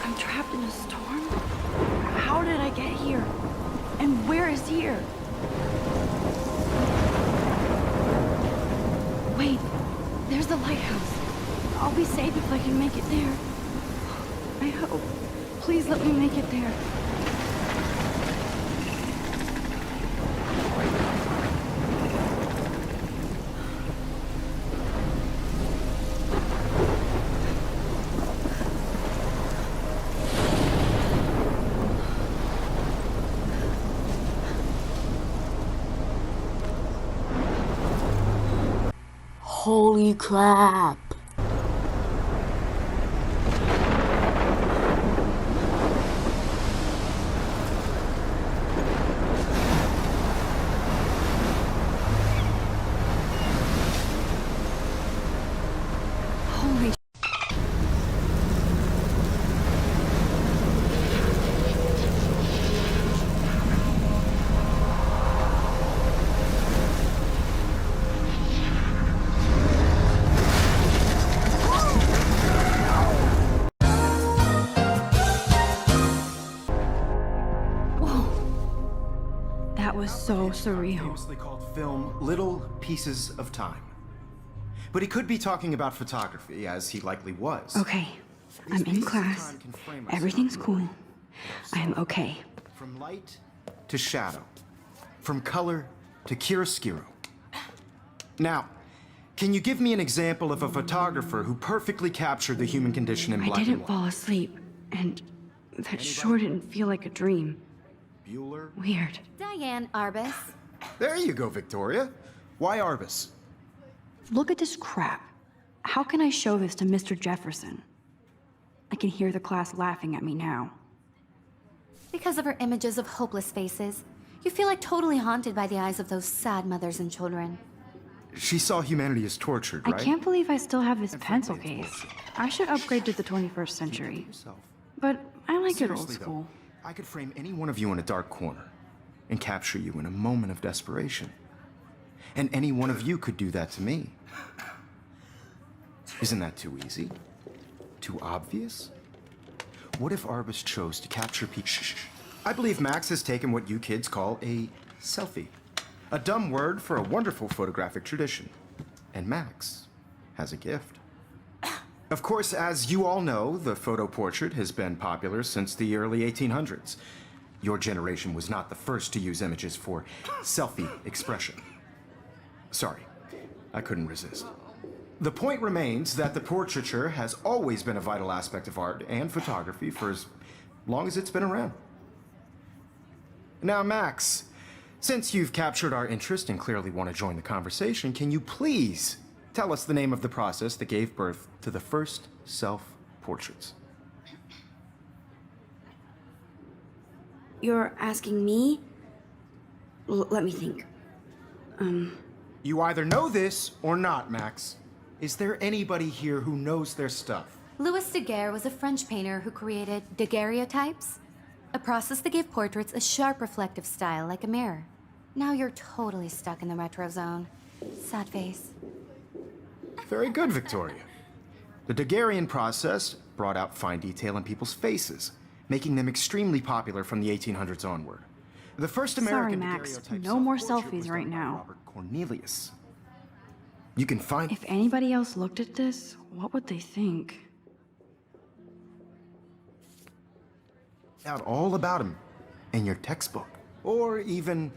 I'm trapped in a storm? How did I get here? And where is here? Wait, there's the lighthouse. I'll be safe if I can make it there. I hope. Please let me make it there. Holy crap. Holy That was so surreal. Famously called film Little Pieces of Time. But he could be talking about photography, as he likely was. Okay, I'm in class. Everything's cool. I am okay. From light to shadow. From color to chiaroscuro. Now, can you give me an example of a photographer who perfectly captured the human condition in I black and didn't white? fall asleep, and that sure didn't feel like a dream. Bueller? Weird. Diane Arbus. There you go, Victoria. Why Arbus? Look at this crap. How can I show this to Mr. Jefferson? I can hear the class laughing at me now. Because of her images of hopeless faces, you feel like totally haunted by the eyes of those sad mothers and children. She saw humanity as tortured, right? I can't believe I still have this pencil case. I should upgrade to the 21st century. Yourself. But I like it old Seriously, though, school. I could frame any one of you in a dark corner and capture you in a moment of desperation. And any one of you could do that to me. Isn't that too easy? Too obvious? What if Arbus chose to capture people? I believe Max has taken what you kids call a selfie. A dumb word for a wonderful photographic tradition. And Max has a gift. Of course, as you all know, the photo portrait has been popular since the early 1800s. Your generation was not the first to use images for selfie expression. Sorry, I couldn't resist. The point remains that the portraiture has always been a vital aspect of art and photography for as long as it's been around. Now, Max, since you've captured our interest and clearly want to join the conversation, can you please tell us the name of the process that gave birth to the first self-portraits? You're asking me? Let me think. You either know this or not, Max. Is there anybody here who knows their stuff? Louis Daguerre was a French painter who created daguerreotypes, a process that gave portraits a sharp reflective style like a mirror. Now you're totally stuck in the retro zone. Sad face. Very good, Victoria. The Daguerrean process brought out fine detail in people's faces, making them extremely popular from the 1800s onward. The first American Max. daguerreotype No more self-portrait selfies was right done by now. Robert Cornelius. You can find If anybody else looked at this, what would they think? out all about him in your textbook, or even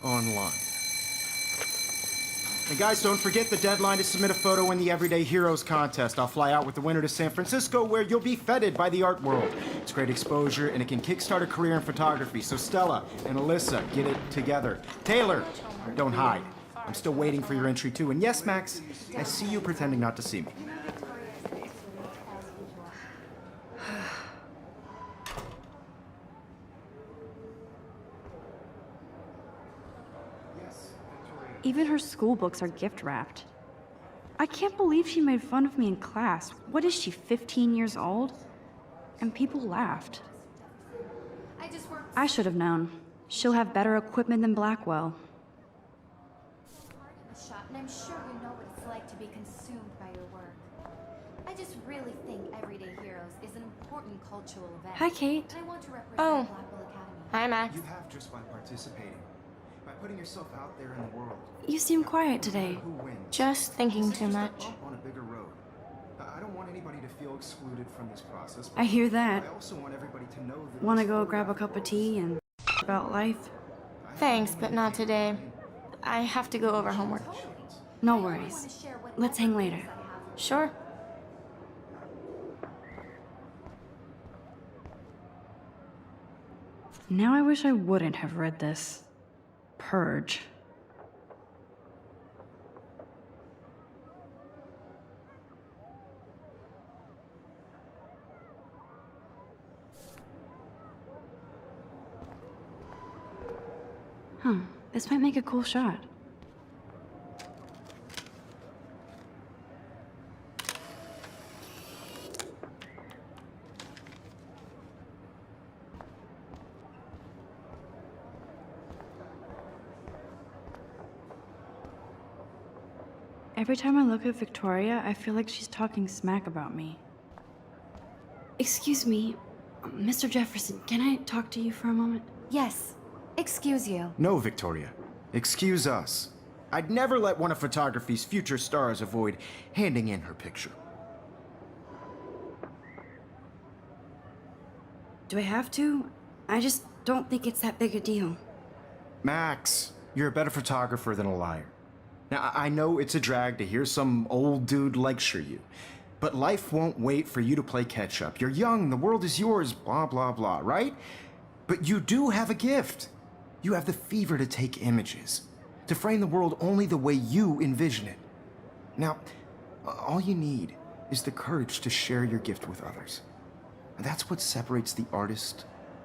online. And guys, don't forget the deadline to submit a photo in the Everyday Heroes contest. I'll fly out with the winner to San Francisco, where you'll be feted by the art world. It's great exposure, and it can kickstart a career in photography. So Stella and Alyssa, get it together. Taylor, don't hide. I'm still waiting for your entry too. And yes, Max, I see you pretending not to see me. Even her school books are gift wrapped. I can't believe she made fun of me in class. What is she, 15 years old? And people laughed. I should have known. She'll have better equipment than Blackwell. And I'm sure you know what it's like to be consumed by your work. I just really think Everyday Heroes is an important important cultural event. Hi, Kate. And I want to represent Oh. Blackwell Academy. Hi, Max. You have just by participating, by putting yourself out there in the world. You seem quiet today. Who wins? Just thinking It's too just a much. bump on a bigger road. I don't want anybody to feel excluded from this process. I hear that. I also want everybody to know that. Want to it's go full grab a after cup of all. tea and about life? Thanks, but not today. I have to go over homework. No worries. Let's hang later. Sure. Now I wish I wouldn't have read this. Purge. Huh, this might make a cool shot. Every time I look at Victoria, I feel like she's talking smack about me. Excuse me, Mr. Jefferson, can I talk to you for a moment? Yes. Excuse you. No, Victoria. Excuse us. I'd never let one of photography's future stars avoid handing in her picture. Do I have to? I just don't think it's that big a deal. Max, you're a better photographer than a liar. Now, I know it's a drag to hear some old dude lecture you, but life won't wait for you to play catch up. You're young, the world is yours, blah, blah, blah, right? But you do have a gift. You have the fever to take images, to frame the world only the way you envision it. Now, all you need is the courage to share your gift with others. And that's what separates the artist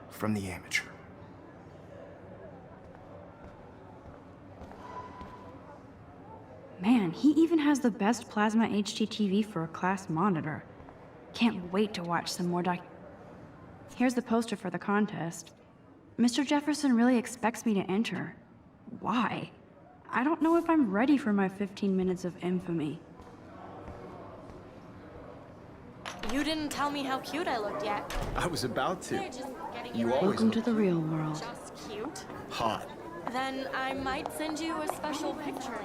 from the amateur. Man, he even has the best plasma HDTV for a class monitor. Can't wait to watch some more Here's the poster for the contest. Mr. Jefferson really expects me to enter. Why? I don't know if I'm ready for my 15 minutes of infamy. You didn't tell me how cute I looked yet. I was about to. They're just getting You you always Welcome to the real world. just cute. hot. Then I might send you a special picture.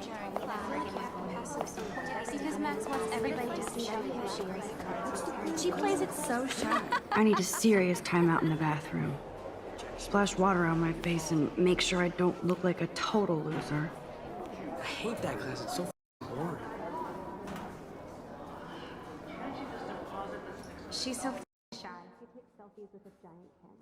Because Max wants everybody to see who she is. She plays it so shy. I need a serious timeout in the bathroom. Splash water on my face and make sure I don't look like a total loser. I hate that class. It's so boring. She's so shy. She takes selfies with a giant camera.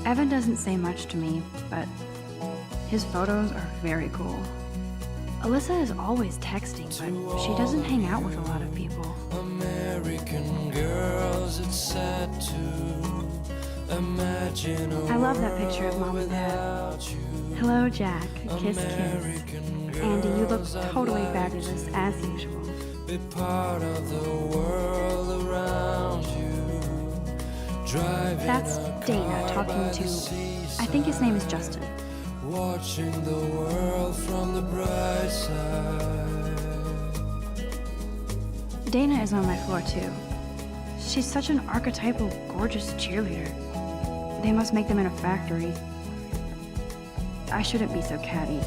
Evan doesn't say much to me, but his photos are very cool. Alyssa is always texting, but she doesn't hang out with a lot of people. American girls, it's sad to imagine a I love that picture of Mom and Dad. without you. Hello, Jack. Kiss, kiss. American Andy, you look girls, I'd totally like fabulous, to as usual. be part of the world around you. Driving That's a Dana car talking by to, the seaside, I think his name is Justin. watching the world from the bright side. Dana is on my floor, too. She's such an archetypal, gorgeous cheerleader. They must make them in a factory. I shouldn't be so catty.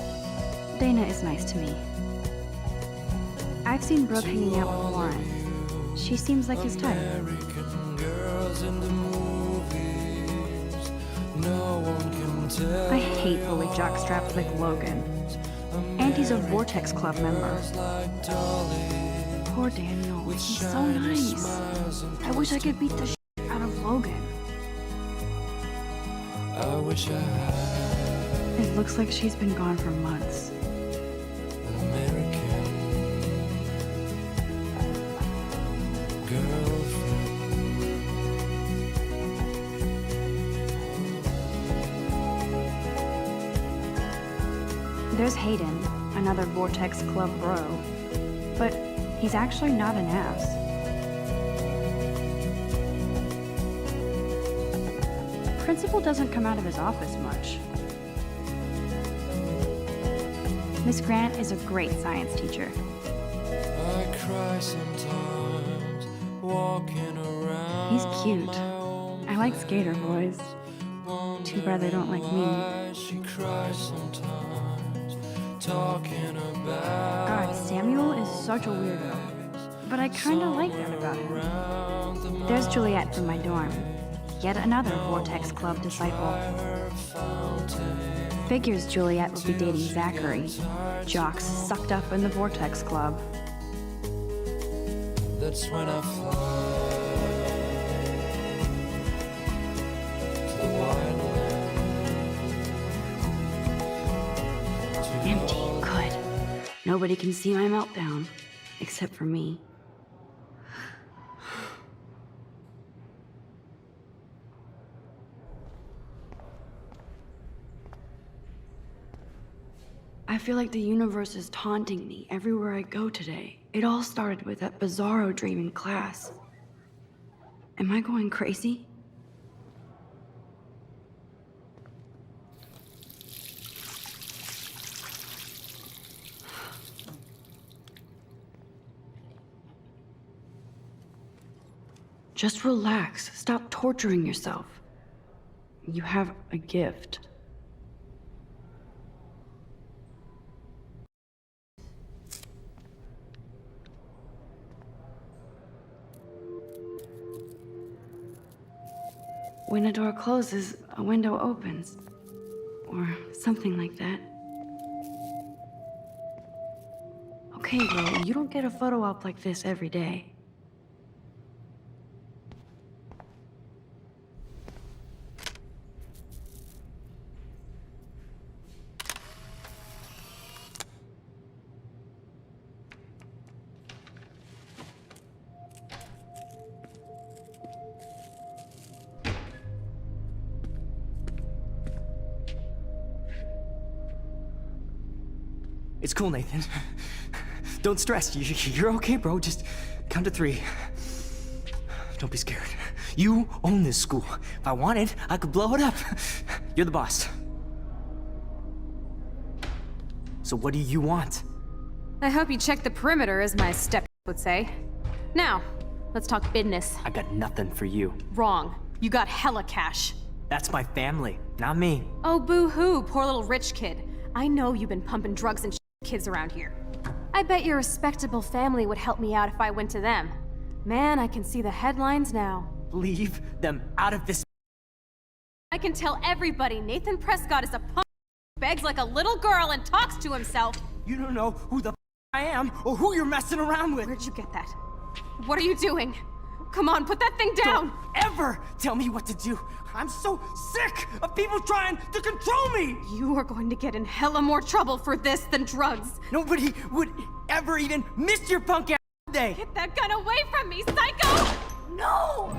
Dana is nice to me. I've seen Brooke hanging out with Warren. She seems like his type. American girls in the movies, no one can tell. I hate fully jockstrapped like Logan. And he's a Vortex Club member. Like Dolly, Poor Daniel, he's so nice. smiles and I wish I could beat the shit out of Logan. I wish I had It looks like she's been gone for months. an American girlfriend. There's Hayden. another Vortex Club bro. But he's actually not an ass. Principal doesn't come out of his office much. Miss Grant is a great science teacher. I cry sometimes, walking around. He's cute. my own I like skater boys. Too bad they don't like me. why she cries sometimes, talking about God, Samuel is such a weirdo. But I kinda like that about him. around the There's Juliet from my dorm. Yet another Vortex Club disciple. Figures Juliet would be dating Zachary. Jocks sucked up in the Vortex Club. That's when I fly to the wildland. Empty, good. Nobody can see my meltdown. Except for me. I feel like the universe is taunting me everywhere I go today. It all started with that bizarro dream in class. Am I going crazy? Just relax. Stop torturing yourself. You have a gift. When a door closes, a window opens. Or something like that. Okay, bro, you don't get a photo op like this every day. It's cool, Nathan. Don't stress. You're okay, bro. Just count to 3. Don't be scared. You own this school. If I wanted, I could blow it up. You're the boss. So what do you want? I hope you check the perimeter, as my step would say. Now, let's talk business. I got nothing for you. Wrong. You got hella cash. That's my family, not me. Oh, boo-hoo, poor little rich kid. I know you've been pumping drugs and kids around here. I bet your respectable family would help me out if I went to them. Man, I can see the headlines now. Leave them out of this. I can tell everybody Nathan Prescott is a punk who begs like a little girl and talks to himself. You don't know who the I am or who you're messing around with. Where'd you get that? What are you doing? Come on, put that thing down! Don't ever tell me what to do. I'm so sick of people trying to control me. You are going to get in hella more trouble for this than drugs. Nobody would ever even miss your punk ass day. Get that gun away from me, psycho! No!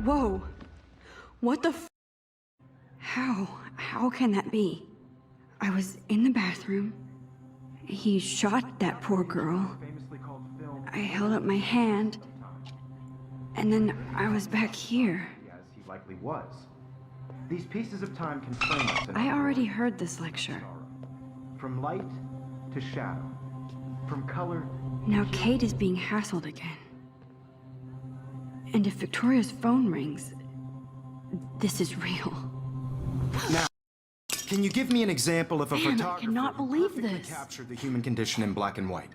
Whoa. What the f? How can that be? I was in the bathroom. He shot that poor girl. I held up my hand. And then I was back here. As he likely was. These pieces of time can frame us. I already heard this lecture. From light to shadow. From color. Now Kate is being hassled again. And if Victoria's phone rings, this is real. Now, can you give me an example of a Man, I photographer cannot who believe perfectly this. captured the human condition in black and white?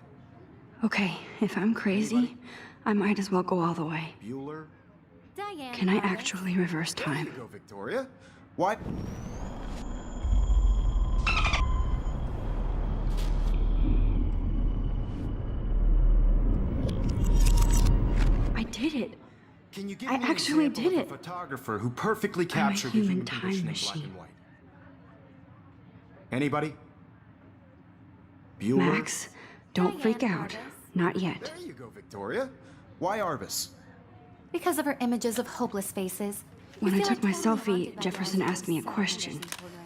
Okay, if I'm crazy, I might as well go all the way. Bueller? Diane. Can I Roberts. actually reverse There time? you go, Victoria. What? I did it. Can you give I me an actually example did of it. a photographer who perfectly I'm a captured the human human time condition in black machine. and white? Anybody? Bueller? Max, don't freak Diane out. Jarvis. Not yet. There you go, Victoria. Why Arbus? Because of her images of hopeless faces. You When I feel took my like totally selfie, haunted by Jefferson the asked me a ideas of question. Saturdays and children.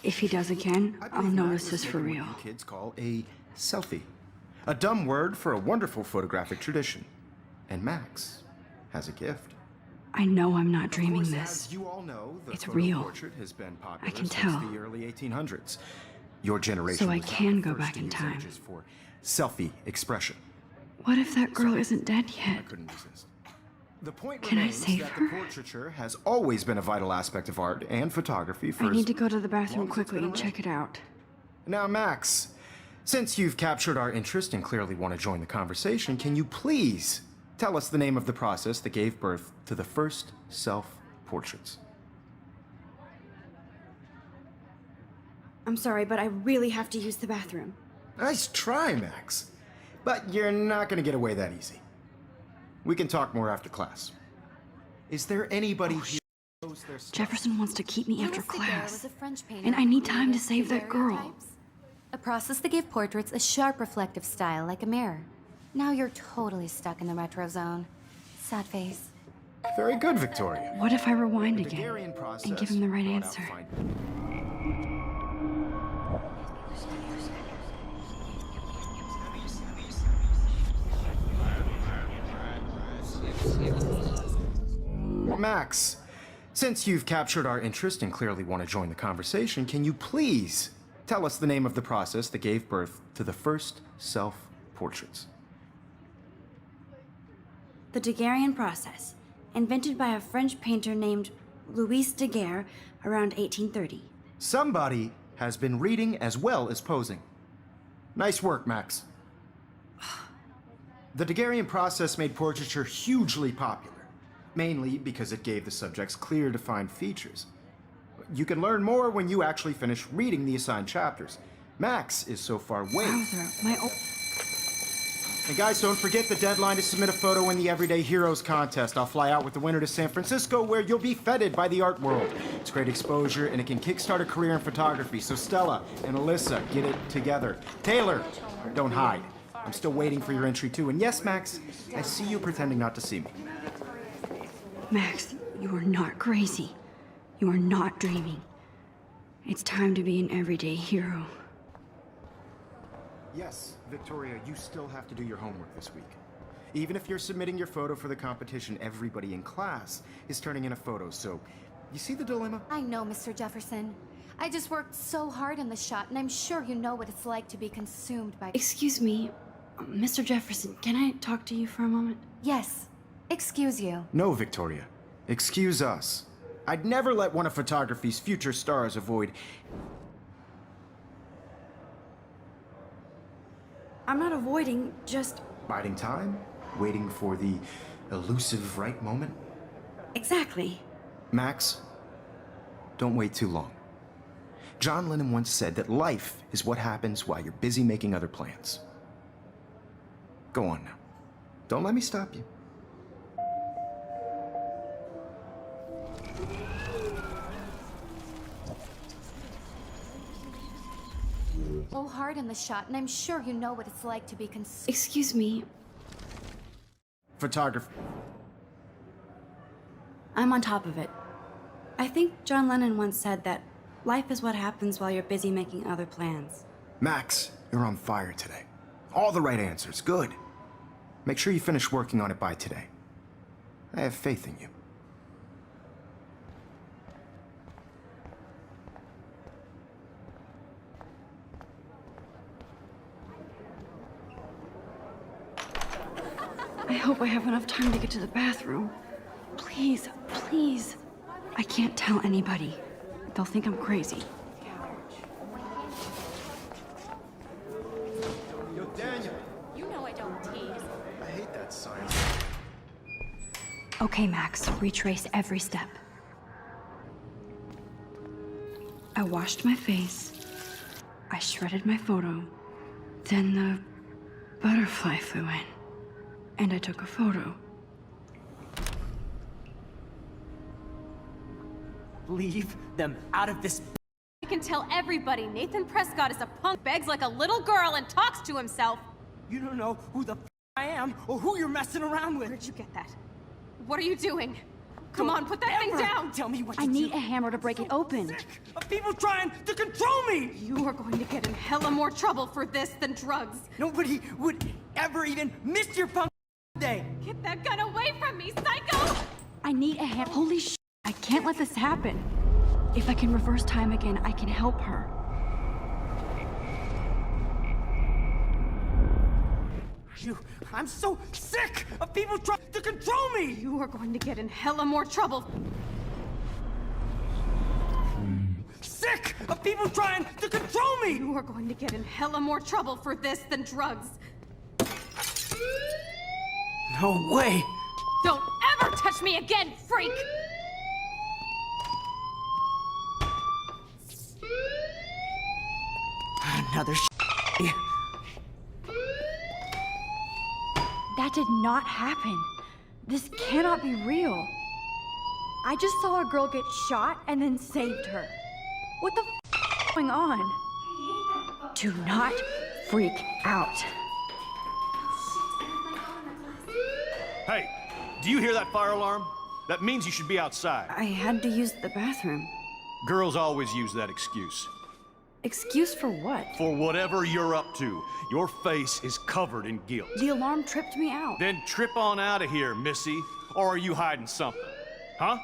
If he does again, I I'll believe know Max this has is for taken real. what you kids call a selfie. A dumb word for a wonderful photographic tradition. And Max has a gift. I know I'm not Of dreaming course, this. as you all know, the It's photo real. portrait has been popular I can since tell. the early 1800s. Your generation So I was not can the go first back to in use time. images for selfie expression. What if that girl isn't dead I yet? couldn't resist. The point Can I remains save that her? the portraiture has always been a vital aspect of art and photography for I need as to go to the bathroom long as it's quickly been and around. check it out. Now, Max, since you've captured our interest and clearly want to join the conversation, can you please tell us the name of the process that gave birth to the first self-portraits? I'm sorry, but I really have to use the bathroom. Nice try, Max. But you're not going to get away that easy. We can talk more after class. Is there anybody here who knows their stuff? Jefferson wants to keep me after Louis Daguerre class. was a French painter And I who need time to created save that girl. daguerreotypes, a process that gave portraits a sharp reflective style like a mirror. Now you're totally stuck in the retro zone. Sad face. Very good, Victoria. What if I rewind The again Daguerrean process and give him the right brought out answer? Max, since you've captured our interest and clearly want to join the conversation, can you please tell us the name of the process that gave birth to the first self-portraits? The Daguerrean process, invented by a French painter named Louis Daguerre around 1830. Somebody has been reading as well as posing. Nice work, Max. The Daguerrean process made portraiture hugely popular, mainly because it gave the subjects clear, defined features. You can learn more when you actually finish reading the assigned chapters. Max is so far way. Wowzer, my And guys, don't forget the deadline to submit a photo in the Everyday Heroes contest. I'll fly out with the winner to San Francisco, where you'll be feted by the art world. It's great exposure, and it can kickstart a career in photography. So Stella and Alyssa, get it together. Taylor, don't hide. I'm still waiting for your entry too. And yes, Max, I see you pretending not to see me. Max, you are not crazy. You are not dreaming. It's time to be an everyday hero. Yes, Victoria, you still have to do your homework this week. Even if you're submitting your photo for the competition, everybody in class is turning in a photo, so you see the dilemma? I know, Mr. Jefferson. I just worked so hard in the shot, and I'm sure you know what it's like to be consumed by. Excuse me, Mr. Jefferson, can I talk to you for a moment? Yes. Excuse you. No, Victoria. Excuse us. I'd never let one of photography's future stars avoid. I'm not avoiding, just... Biding time? Waiting for the elusive right moment? Exactly. Max, don't wait too long. John Lennon once said that life is what happens while you're busy making other plans. Go on now. Don't let me stop you. So hard in the shot, and I'm sure you know what it's like to be consumed. Excuse me, Photography. I'm on top of it. I think John Lennon once said that life is what happens while you're busy making other plans. Max, you're on fire today. All the right answers. Good. Make sure you finish working on it by today. I have faith in you. I hope I have enough time to get to the bathroom. Please, please. I can't tell anybody. They'll think I'm crazy. Yo, Daniel. You know I don't tease. I hate that sign. Okay, Max, retrace every step. I washed my face. I shredded my photo. Then the butterfly flew in. And I took a photo. Leave them out of this. I can tell everybody Nathan Prescott is a punk, begs like a little girl, and talks to himself. You don't know who the I am or who you're messing around with. Where'd you get that? What are you doing? Come on, put that thing Ever down! Tell me what I to need do. a hammer to break it open. Sick of people trying to control me. You are going to get in hella more trouble for this than drugs. Nobody would ever even miss your punk day. Get that gun away from me, psycho! I need a hammer. Holy sh! I can't let this happen. If I can reverse time again, I can help her. I'm so sick of people trying to control me. You are going to get in hella more trouble. Sick of people trying to control me. You are going to get in hella more trouble for this than drugs. No way. Don't ever touch me again, freak! Another That did not happen. This cannot be real. I just saw a girl get shot and then saved her. What the is going on? Do not freak out. Hey, do you hear that fire alarm? That means you should be outside. I had to use the bathroom. Girls always use that excuse. Excuse for what? For whatever you're up to, your face is covered in guilt. The alarm tripped me out. Then trip on out of here, Missy. Or are you hiding something? Huh?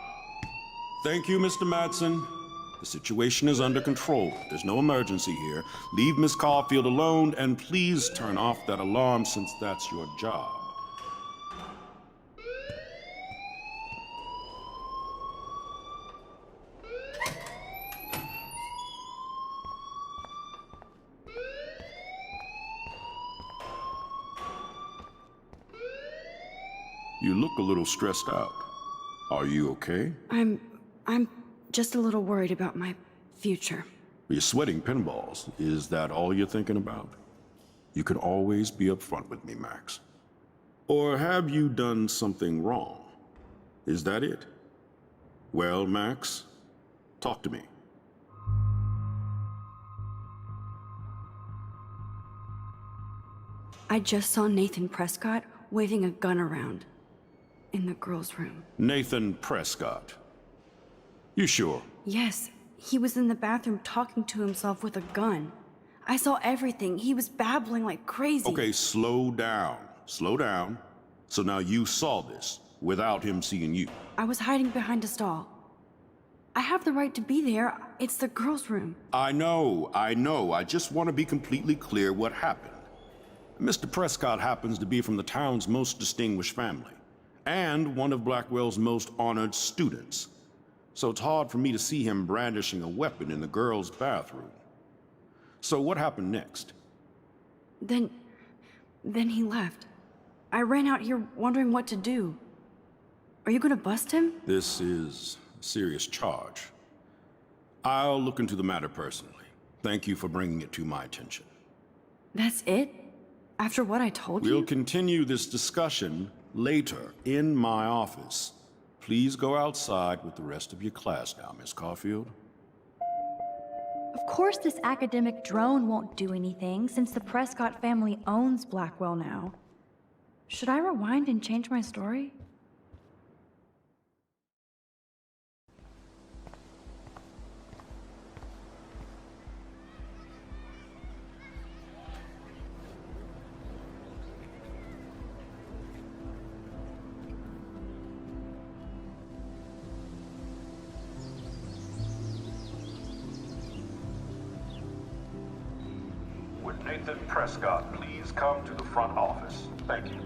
Thank you, Mr. Madsen. The situation is under control. There's no emergency here. Leave Miss Caulfield alone, and please turn off that alarm since that's your job. You look a little stressed out. Are you okay? I'm just a little worried about my future. You're sweating pinballs. Is that all you're thinking about? You can always be upfront with me, Max. Or have you done something wrong? Is that it? Well, Max, talk to me. I just saw Nathan Prescott waving a gun around in the girls' room. Nathan Prescott. You sure? Yes, he was in the bathroom talking to himself with a gun. I saw everything. He was babbling like crazy. Okay, slow down. Slow down. So now you saw this without him seeing you. I was hiding behind a stall. I have the right to be there. It's the girls' room. I know. I just want to be completely clear what happened. Mr. Prescott happens to be from the town's most distinguished family, and one of Blackwell's most honored students. So it's hard for me to see him brandishing a weapon in the girls' bathroom. So what happened next? Then he left. I ran out here wondering what to do. Are you gonna bust him? This is a serious charge. I'll look into the matter personally. Thank you for bringing it to my attention. That's it? After what I told you? We'll continue this discussion later in my office. Please go outside with the rest of your class now, Miss Caulfield. Of course this academic drone won't do anything, since the Prescott family owns Blackwell now. Should I rewind and change my story? Would Nathan Prescott please come to the front office? Thank you.